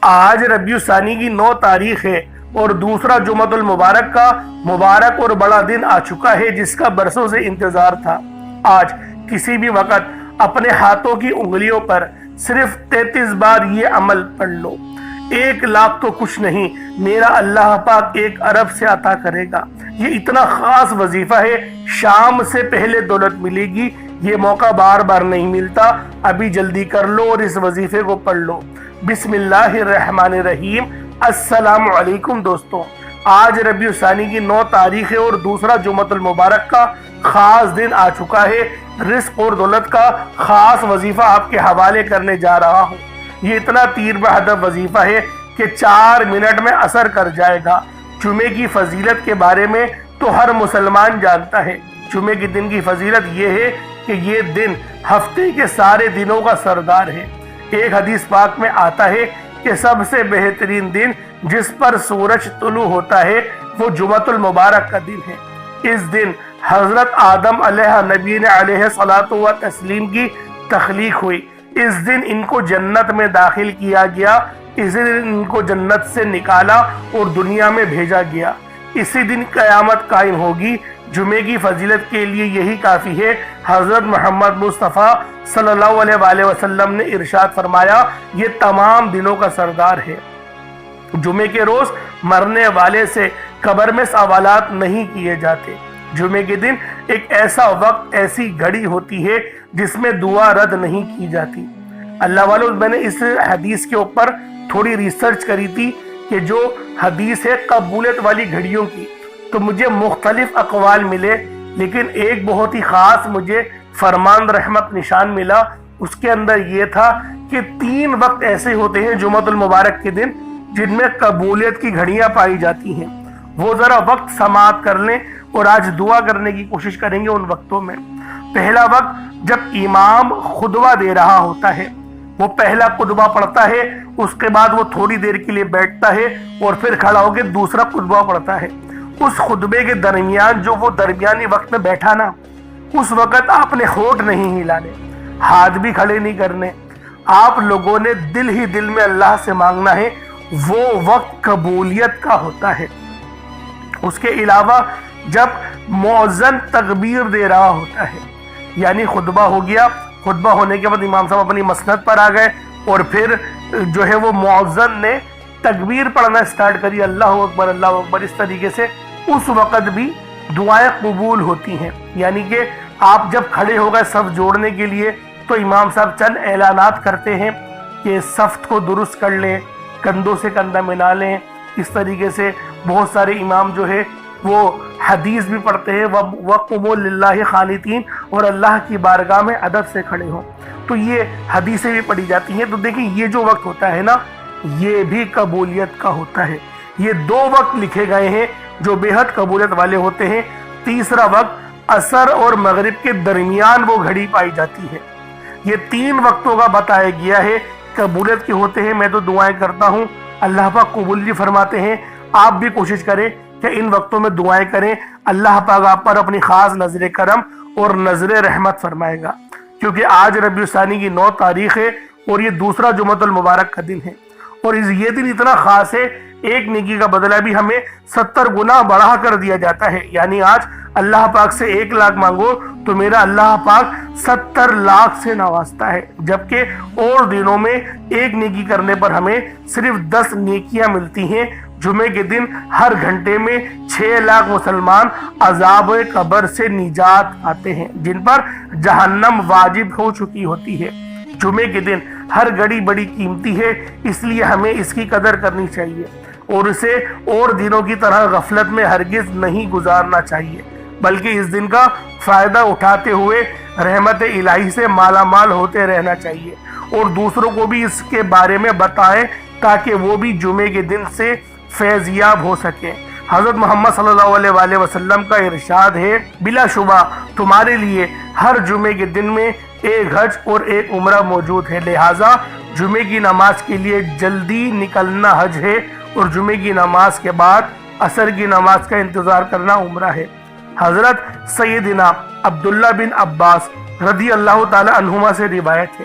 آج ربیع ثانی کی 9 تاریخ ہے اور دوسرا جمعۃ المبارک کا مبارک اور بڑا دن آ چکا ہے جس کا برسوں سے انتظار تھا۔ آج کسی بھی وقت اپنے ہاتھوں کی انگلیوں پر صرف 33 بار یہ عمل پڑھ لو۔ 1 لاکھ تو کچھ نہیں، میرا اللہ پاک 1 ارب سے عطا کرے گا۔ یہ اتنا خاص وظیفہ ہے، شام سے پہلے دولت ملے گی، یہ موقع بار بار نہیں ملتا۔ ابھی جلدی کر لو اور اس وظیفے کو پڑھ لو۔ بسم اللہ الرحمن الرحیم۔ السلام علیکم دوستوں، آج ربیع ثانی کی 9 تاریخ ہے اور دوسرا جمعۃ المبارک کا خاص دن آ چکا ہے۔ رزق اور دولت کا خاص وظیفہ آپ کے حوالے کرنے جا رہا ہوں۔ یہ اتنا تیر بہدف وظیفہ ہے کہ 4 منٹ میں اثر کر جائے گا۔ جمعے کی فضیلت کے بارے میں تو ہر مسلمان جانتا ہے۔ جمعے کے دن کی فضیلت یہ ہے کہ یہ دن ہفتے کے سارے دنوں کا سردار ہے۔ ایک حدیث پاک میں آتا ہے کہ سب سے بہترین دن جس پر سورج طلوع ہوتا ہے وہ جمعۃ المبارک کا دن ہے۔ اس دن حضرت آدم علیہ نبی علیہ الصلاۃ والتسلیم کی تخلیق ہوئی۔ اس دن ان کو جنت میں داخل کیا گیا، اس دن ان کو جنت سے نکالا اور دنیا میں بھیجا گیا۔ اسی دن قیامت قائم ہوگی۔ جمعے کی فضیلت کے لیے یہی کافی ہے۔ حضرت محمد مصطفیٰ صلی اللہ علیہ وآلہ وسلم نے ارشاد فرمایا، یہ تمام دنوں کا سردار ہے۔ جمعے کے روز مرنے والے سے قبر میں سوالات نہیں کیے جاتے۔ جمعے کے دن ایک ایسا وقت، ایسی گھڑی ہوتی ہے جس میں دعا رد نہیں کی جاتی۔ اللہ والوں، میں نے اس حدیث کے اوپر تھوڑی ریسرچ کری تھی کہ جو حدیث ہے قبولیت والی گھڑیوں کی، تو مجھے مختلف اقوال ملے، لیکن ایک بہت ہی خاص مجھے فرمان رحمت نشان ملا۔ اس کے اندر یہ تھا کہ 3 وقت ایسے ہوتے ہیں جمعۃ المبارک کے دن جن میں قبولیت کی گھڑیاں پائی جاتی ہیں۔ وہ ذرا وقت سماعت کر لیں اور آج دعا کرنے کی کوشش کریں گے ان وقتوں میں۔ پہلا وقت جب امام خطبہ دے رہا ہوتا ہے، وہ پہلا خطبہ پڑھتا ہے، اس کے بعد وہ تھوڑی دیر کے لیے بیٹھتا ہے اور پھر کھڑا ہو کے دوسرا خطبہ پڑھتا ہے۔ اس خطبے کے درمیان جو وہ درمیانی وقت میں بیٹھا نا، اس وقت آپ نے ہونٹ نہیں ہلانے، ہاتھ بھی کھڑے نہیں کرنے۔ آپ لوگوں نے دل ہی دل میں اللہ سے مانگنا ہے، وہ وقت قبولیت کا ہوتا ہے۔ اس کے علاوہ جب مؤذن تکبیر دے رہا ہوتا ہے، یعنی خطبہ ہو گیا، خطبہ ہونے کے بعد امام صاحب اپنی مسند پر آ گئے اور پھر جو ہے وہ مؤذن نے تکبیر پڑھنا سٹارٹ کری، اللہ اکبر اللہ اکبر، اس طریقے سے اس وقت بھی دعائیں قبول ہوتی ہیں۔ یعنی کہ آپ جب کھڑے ہو گئے صف جوڑنے کے لیے تو امام صاحب چند اعلانات کرتے ہیں کہ صف کو درست کر لیں، کندھوں سے کندھا ملا لیں۔ اس طریقے سے بہت سارے امام جو ہے وہ حدیث بھی پڑھتے ہیں، وَقُمُوا لِلَّهِ خَانِتِينَ، اور اللہ کی بارگاہ میں ادب سے کھڑے ہوں۔ تو یہ حدیثیں بھی پڑھی جاتی ہیں۔ تو دیکھیں یہ جو وقت ہوتا ہے نا، یہ بھی قبولیت کا ہوتا ہے۔ یہ 2 وقت لکھے گئے ہیں جو بے حد قبولیت والے ہوتے ہیں۔ تیسرا وقت عصر اور مغرب کے درمیان وہ گھڑی پائی جاتی ہے۔ یہ 3 وقتوں کا بتایا گیا ہے، قبولیت کے ہوتے ہیں۔ میں تو دعائیں کرتا ہوں، اللہ پاک قبول بھی فرماتے ہیں۔ آپ بھی کوشش کریں کہ ان وقتوں میں دعائیں کریں، اللہ پاک آپ پر اپنی خاص نظر کرم اور نظر رحمت فرمائے گا، کیونکہ آج ربیع ثانی کی 9 تاریخ ہے اور یہ دوسرا جمعۃ المبارک کا دن ہے۔ اور یہ دن اتنا خاص ہے، ایک نیکی کا بدلہ بھی ہمیں 70 گنا بڑھا کر دیا جاتا ہے۔ یعنی آج اللہ پاک سے 1 لاکھ مانگو تو میرا اللہ پاک 70 لاکھ سے نوازتا ہے، جبکہ اور دنوں میں ایک نیکی کرنے پر ہمیں صرف 10 نیکیاں ملتی ہیں۔ جمعے کے دن ہر گھنٹے میں 6 لاکھ مسلمان عذاب قبر سے نجات پاتے ہیں، جن پر جہنم واجب ہو چکی ہوتی ہے۔ جمعے کے دن ہر گھڑی بڑی قیمتی ہے، اس لیے ہمیں اس کی قدر کرنی چاہیے اور اسے اور دنوں کی طرح غفلت میں ہرگز نہیں گزارنا چاہیے، بلکہ اس دن کا فائدہ اٹھاتے ہوئے رحمت الہی سے مالا مال ہوتے رہنا چاہیے اور دوسروں کو بھی اس کے بارے میں بتائیں تاکہ وہ بھی جمعے کے دن سے فیض یاب ہو سکے۔ حضرت محمد صلی اللہ علیہ وآلہ وسلم کا ارشاد ہے، بلا شبہ تمہارے لیے ہر جمعے کے دن میں 1 حج اور 1 عمرہ موجود ہے، لہٰذا جمعے کی نماز کے لیے جلدی نکلنا حج ہے اور جمعے کی نماز کے بعد عصر کی نماز کا انتظار کرنا عمرہ ہے۔ حضرت سیدنا عبداللہ بن عباس رضی اللہ تعالی عنہما سے روایت ہے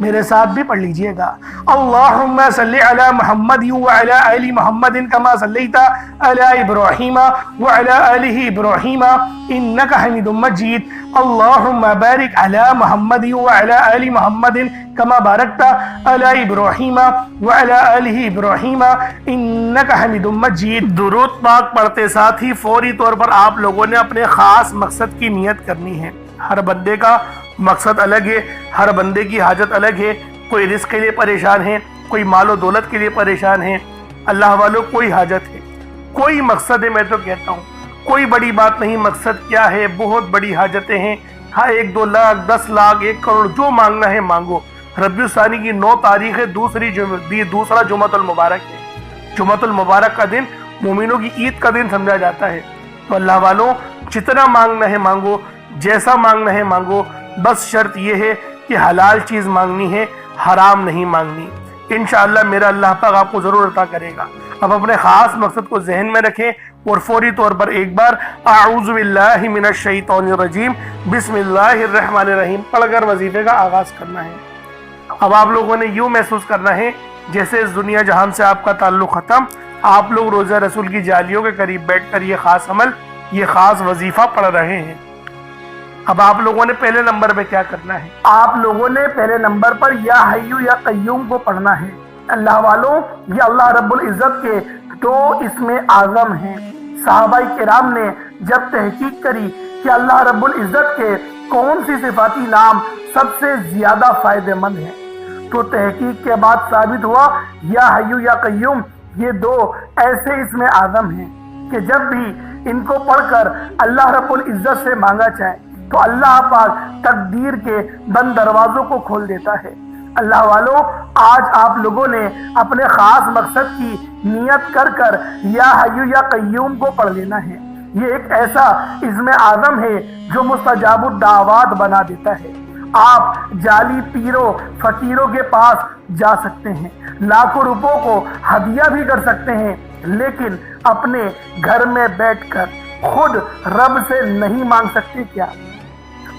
میرے ساتھ بھی پڑھ لیجئے گا۔ اللہم صلی علی محمد وعلی آل محمد کما صلیت علی ابراہیم وعلی آل ابراہیم انک حمید مجید۔ اللہم بارک علی محمد وعلی آل محمد کما بارکت علی ابراہیم وعلی آل ابراہیم انک حمید مجید۔ درود پاک پڑھتے ساتھ ہی فوری طور پر آپ لوگوں نے اپنے خاص مقصد کی نیت کرنی ہے۔ ہر بندے کا مقصد الگ ہے، ہر بندے کی حاجت الگ ہے۔ کوئی رزق کے لیے پریشان ہے، کوئی مال و دولت کے لیے پریشان ہے۔ اللہ والوں کوئی حاجت ہے، کوئی مقصد ہے، میں تو کہتا ہوں کوئی بڑی بات نہیں۔ مقصد کیا ہے؟ بہت بڑی حاجتیں ہیں۔ ہاں 1 2 لاکھ 10 لاکھ 1 کروڑ جو مانگنا ہے مانگو۔ ربیع الثانی کی 9 تاریخ ہے، دوسرا جمعۃ المبارک ہے۔ جمعۃ المبارک کا دن مومنوں کی عید کا دن سمجھا جاتا ہے۔ تو اللہ والوں جتنا مانگنا ہے مانگو، جیسا مانگنا ہے مانگو، بس شرط یہ ہے کہ حلال چیز مانگنی ہے، حرام نہیں مانگنی۔ انشاءاللہ میرا اللہ پاک آپ کو ضرور عطا کرے گا۔ اب اپنے خاص مقصد کو ذہن میں رکھیں اور فوری طور پر ایک بار اعوذ باللہ من الشیطان الرجیم بسم اللہ الرحمن الرحیم پڑھ کر وظیفے کا آغاز کرنا ہے۔ اب آپ لوگوں نے یوں محسوس کرنا ہے جیسے اس دنیا جہان سے آپ کا تعلق ختم، آپ لوگ روزہ رسول کی جالیوں کے قریب بیٹھ کر یہ خاص عمل، یہ خاص وظیفہ پڑھ رہے ہیں۔ اب آپ لوگوں نے پہلے نمبر پہ کیا کرنا ہے؟ آپ لوگوں نے پہلے نمبر پر یا حیو یا قیوم کو پڑھنا ہے۔ اللہ والوں یہ اللہ رب العزت کے 2 اسم اعظم ہیں۔ صحابہ کرام نے جب تحقیق کری کہ اللہ رب العزت کے کون سی صفاتی نام سب سے زیادہ فائدہ مند ہیں، تو تحقیق کے بعد ثابت ہوا یا حیو یا قیوم یہ 2 ایسے اسم اعظم ہیں کہ جب بھی ان کو پڑھ کر اللہ رب العزت سے مانگا جائے تو اللہ پاک تقدیر کے بند دروازوں کو کھول دیتا ہے۔ اللہ والوں آج آپ لوگوں نے اپنے خاص مقصد کی نیت کر کر یا حیو یا قیوم کو پڑھ لینا ہے۔ یہ ایک ایسا اسم اعظم ہے جو مستجاب الدعوات بنا دیتا ہے۔ آپ جعلی پیروں فقیروں کے پاس جا سکتے ہیں، لاکھوں روپوں کو ہدیہ بھی کر سکتے ہیں، لیکن اپنے گھر میں بیٹھ کر خود رب سے نہیں مانگ سکتے کیا؟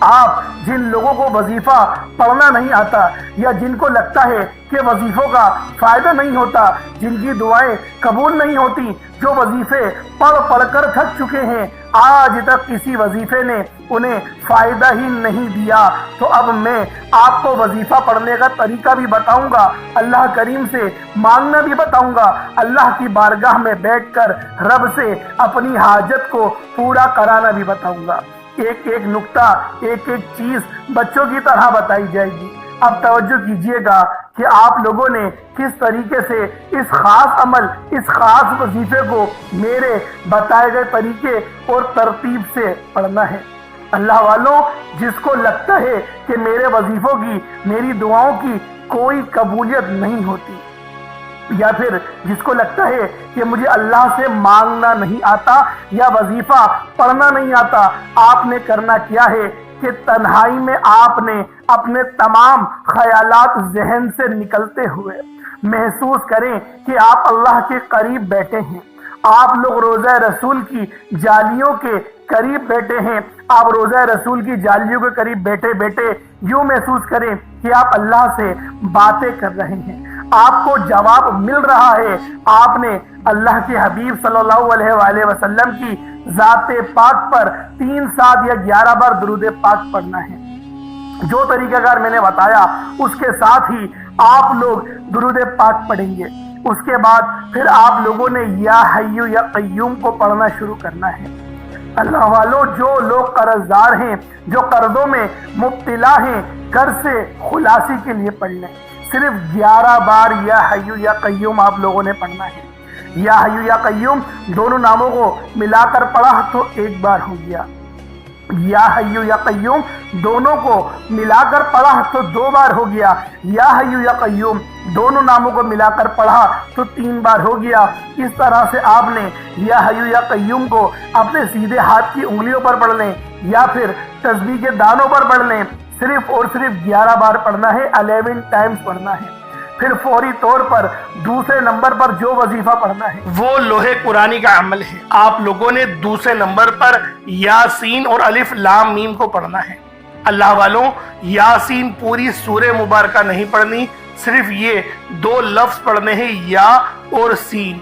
آپ جن لوگوں کو وظیفہ پڑھنا نہیں آتا یا جن کو لگتا ہے کہ وظیفوں کا فائدہ نہیں ہوتا، جن کی دعائیں قبول نہیں ہوتی، جو وظیفے پڑھ کر تھک چکے ہیں، آج تک کسی وظیفے نے انہیں فائدہ ہی نہیں دیا، تو اب میں آپ کو وظیفہ پڑھنے کا طریقہ بھی بتاؤں گا، اللہ کریم سے مانگنا بھی بتاؤں گا، اللہ کی بارگاہ میں بیٹھ کر رب سے اپنی حاجت کو پورا کرانا بھی بتاؤں گا۔ ایک ایک نقطہ، ایک ایک چیز بچوں کی طرح بتائی جائے گی۔ اب توجہ کیجئے گا کہ آپ لوگوں نے کس طریقے سے اس خاص عمل، اس خاص وظیفے کو میرے بتائے گئے طریقے اور ترتیب سے پڑھنا ہے۔ اللہ والوں جس کو لگتا ہے کہ میرے وظیفوں کی، میری دعاؤں کی کوئی قبولیت نہیں ہوتی، یا پھر جس کو لگتا ہے کہ مجھے اللہ سے مانگنا نہیں آتا یا وظیفہ پڑھنا نہیں آتا، آپ نے کرنا کیا ہے کہ تنہائی میں آپ نے اپنے تمام خیالات ذہن سے نکلتے ہوئے محسوس کریں کہ آپ اللہ کے قریب بیٹھے ہیں، آپ لوگ روزہ رسول کی جالیوں کے قریب بیٹھے ہیں، آپ روزہ رسول کی جالیوں کے قریب بیٹھے بیٹھے یوں محسوس کریں کہ آپ اللہ سے باتیں کر رہے ہیں، آپ کو جواب مل رہا ہے۔ آپ نے اللہ کے حبیب صلی اللہ علیہ وآلہ وسلم کی ذات پاک پر 3 7 یا 11 بار درود پاک پڑھنا ہے۔ جو طریقہ کار میں نے بتایا اس کے ساتھ ہی آپ لوگ درود پاک پڑھیں گے۔ اس کے بعد پھر آپ لوگوں نے یا حیو یا قیوم کو پڑھنا شروع کرنا ہے۔ اللہ والوں جو لوگ قرض دار ہیں، جو قرضوں میں مبتلا ہیں، قرض سے خلاصی کے لیے پڑھ لیں۔ صرف 11 بار یا حیو یا قیوم آپ لوگوں نے پڑھنا ہے۔ یا حیو یا قیوم دونوں ناموں کو ملا کر پڑھا تو 1 بار ہو گیا، یا حیو یا قیوم دونوں کو ملا کر پڑھا تو 2 بار ہو گیا، یا حیو یا قیوم دونوں ناموں کو ملا کر پڑھا تو 3 بار ہو گیا۔ اس طرح سے آپ نے یا حیو یا قیوم کو اپنے سیدھے ہاتھ کی انگلیوں پر پڑھ لیں یا پھر تسبیح کے دانوں پر پڑھ لیں، صرف اور صرف 11 بار پڑھنا ہے، 11 ٹائمز پڑھنا ہے۔ پھر فوری طور پر دوسرے نمبر پر جو وظیفہ پڑھنا ہے وہ لوحے قرآنی کا عمل ہے۔ آپ لوگوں نے دوسرے نمبر پر یاسین اور الف لام میم کو پڑھنا ہے۔ اللہ والوں، یاسین پوری سورہ مبارکہ نہیں پڑھنی، صرف یہ 2 لفظ پڑھنے ہیں، یا اور سین،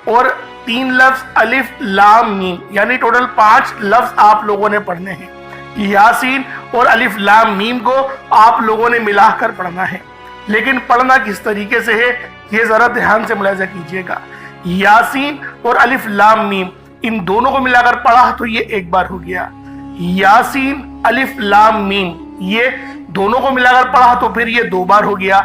اور 3 لفظ الف لام میم، یعنی ٹوٹل 5 لفظ آپ لوگوں نے پڑھنے ہیں۔ یاسین اور الف لام میم کو آپ لوگوں نے ملا کر پڑھنا ہے، لیکن پڑھنا کس طریقے سے ہے یہ ذرا دھیان سے ملاحظہ کیجئے گا۔ یاسین اور الف لام میم ان دونوں کو ملا کر پڑھا تو یہ ایک بار ہو گیا، یاسین الف لام میم یہ دونوں کو ملا کر پڑھا تو پھر یہ 2 بار ہو گیا،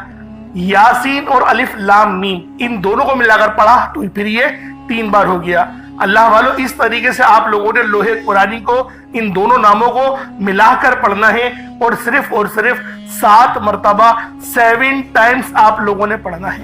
یاسین اور الف لام میم ان دونوں کو ملا کر پڑھا تو پھر یہ 3 بار ہو گیا۔ اللہ والوں، اس طریقے سے آپ لوگوں نے لوح قرآنی کو ان دونوں ناموں کو ملا کر پڑھنا ہے، اور صرف 7 مرتبہ 7 ٹائمز آپ لوگوں نے پڑھنا ہے۔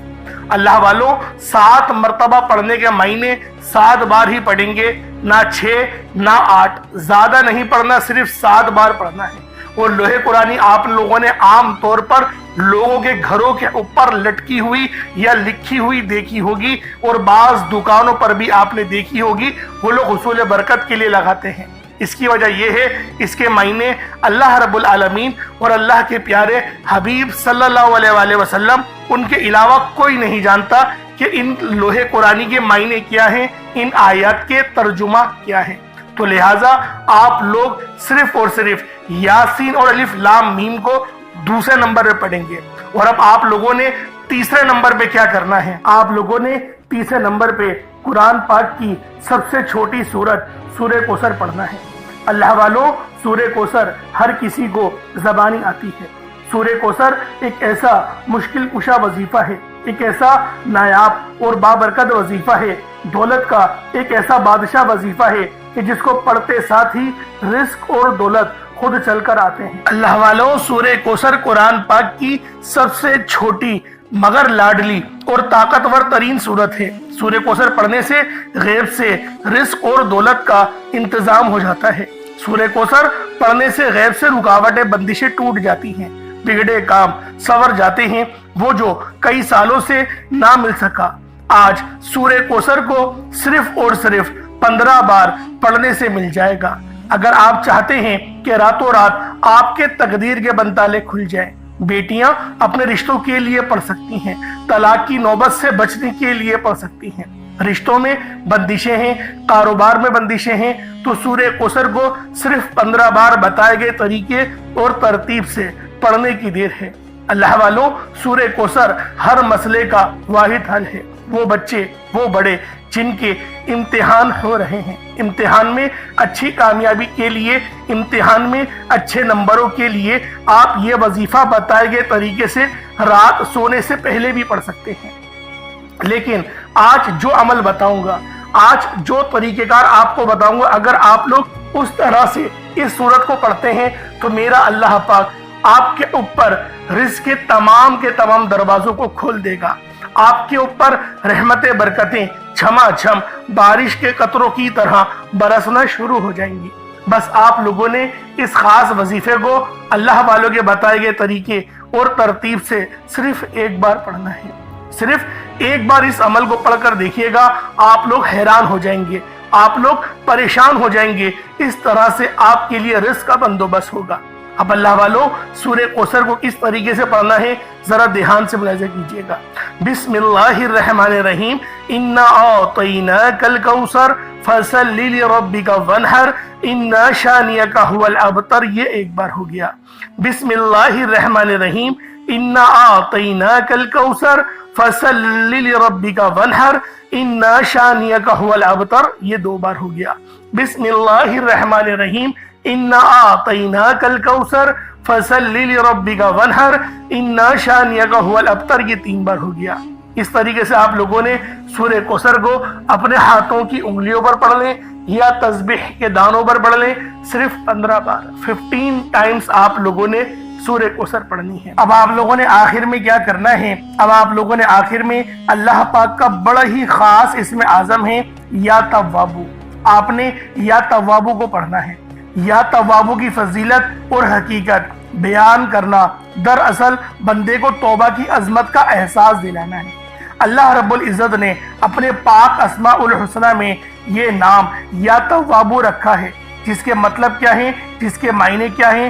اللہ والوں، 7 مرتبہ پڑھنے کے معنی 7 بار ہی پڑھیں گے، نہ 6 نہ 8، زیادہ نہیں پڑھنا، صرف 7 بار پڑھنا ہے۔ اور لوح قرآنی آپ لوگوں نے عام طور پر لوگوں کے گھروں کے اوپر لٹکی ہوئی یا لکھی ہوئی دیکھی ہوگی، اور بعض دکانوں پر بھی آپ نے دیکھی ہوگی، وہ لوگ حصول برکت کے لیے لگاتے ہیں۔ اس کی وجہ یہ ہے، اس کے معنی اللہ رب العالمین اور اللہ کے پیارے حبیب صلی اللہ علیہ وآلہ وسلم ان کے علاوہ کوئی نہیں جانتا کہ ان لوح قرآنی کے معنی کیا ہیں، ان آیات کے ترجمہ کیا ہیں۔ تو لہٰذا آپ لوگ صرف اور صرف یاسین اور الف لام میم کو دوسرے نمبر پہ پڑھیں گے، اور اب آپ لوگوں نے تیسرے نمبر پہ کیا کرنا ہے؟ آپ لوگوں نے تیسرے نمبر پہ قرآن پاک کی سب سے چھوٹی سورت سورہ کوثر پڑھنا ہے۔ اللہ والوں، سورہ کوثر ہر کسی کو زبانی آتی ہے۔ سورہ کوثر ایک ایسا مشکل کشا وظیفہ ہے، ایک ایسا نایاب اور بابرکت وظیفہ ہے، دولت کا ایک ایسا بادشاہ وظیفہ ہے کہ جس کو پڑھتے ساتھ ہی رزق اور دولت خود چل کر آتے ہیں۔ اللہ والوں، سورہ کوثر قرآن پاک کی سب سے چھوٹی مگر لاڈلی اور طاقتور ترین سورت ہے۔ سورہ کوثر پڑھنے سے غیب سے رزق اور دولت کا انتظام ہو جاتا ہے۔ سورہ کوثر پڑھنے سے غیب سے رکاوٹیں بندشیں ٹوٹ جاتی ہیں، بگڑے کام سنور جاتے ہیں، وہ جو کئی سالوں سے نہ مل سکا آج سورہ کوثر کو صرف اور صرف 15 بار پڑھنے سے مل جائے گا۔ اگر آپ چاہتے ہیں کہ راتوں رات آپ کے تقدیر کے بنتالے کھل جائیں، بیٹیاں اپنے رشتوں کے لیے پڑھ سکتی ہیں، طلاق کی نوبت سے بچنے کے لیے پڑھ سکتی ہیں، رشتوں میں بندشیں ہیں، کاروبار میں بندشیں ہیں، تو سورہ کوثر کو صرف 15 بار بتائے گئے طریقے اور ترتیب سے پڑھنے کی دیر ہے۔ اللہ والوں، سورہ کوثر ہر مسئلے کا واحد حل ہے۔ وہ بچے، وہ بڑے جن کے امتحان ہو رہے ہیں، امتحان میں اچھی کامیابی کے لیے، امتحان میں اچھے نمبروں کے لیے آپ یہ وظیفہ بتائے گئے طریقے سے رات سونے سے پہلے بھی پڑھ سکتے ہیں۔ لیکن آج جو عمل بتاؤں گا، آج جو طریقہ کار آپ کو بتاؤں گا، اگر آپ لوگ اس طرح سے اس سورت کو پڑھتے ہیں تو میرا اللہ پاک آپ کے اوپر رزق کے تمام دروازوں کو کھول دے گا۔ آپ کے اوپر رحمتیں، برکتیں چھما چھم بارش کے قطروں کی طرح برسنا شروع ہو جائیں گی۔ بس آپ لوگوں نے اس خاص وظیفے کو اللہ والوں کے بتائے گئے طریقے اور ترتیب سے صرف ایک بار پڑھنا ہے۔ صرف ایک بار اس عمل کو پڑھ کر دیکھیے گا، آپ لوگ حیران ہو جائیں گے، آپ لوگ پریشان ہو جائیں گے، اس طرح سے آپ کے لیے رزق کا بندوبست ہوگا۔ اب اللہ والوں، سورہ کوثر کو کس طریقے سے پڑھنا ہے ذرا دھیان سے ملاحظہ کیجئے گا۔ بسم اللہ الرحمن الرحیم، انا اعطیناک الکوثر فصل لربک وانحر ان شانئک هو الابتر، یہ ایک بار ہو گیا۔ بسم اللہ الرحمن الرحیم، انا اعطیناک الکوثر فصل لربک وانحر ان شانئک هو الابتر، یہ 2 بار ہو گیا۔ بسم اللہ الرحمن الرحیم، انا اعطیناک الکوثر فصل لربک وانحر ان شانئک هو الابتر، یہ 3 بار ہو گیا۔ اس طریقے سے آپ لوگوں نے سورہ کوثر کو اپنے ہاتھوں کی انگلیوں پر پڑھ لیں یا تسبیح کے دانوں پر پڑھ لیں، صرف 15 بار 15 ٹائمز آپ لوگوں نے سورہ کوثر پڑھنی ہے۔ اب آپ لوگوں نے آخر میں کیا کرنا ہے؟ اب آپ لوگوں نے آخر میں اللہ پاک کا بڑا ہی خاص اسم اعظم ہے یا توابو، آپ نے یا توابو کو پڑھنا ہے۔ یا توابو کی فضیلت اور حقیقت بیان کرنا دراصل بندے کو توبہ کی عظمت کا احساس دلانا ہے۔ اللہ رب العزت نے اپنے پاک اسماء الحسنہ میں یہ نام یا توابو رکھا ہے، جس کے مطلب کیا ہیں، جس کے معنی کیا ہیں،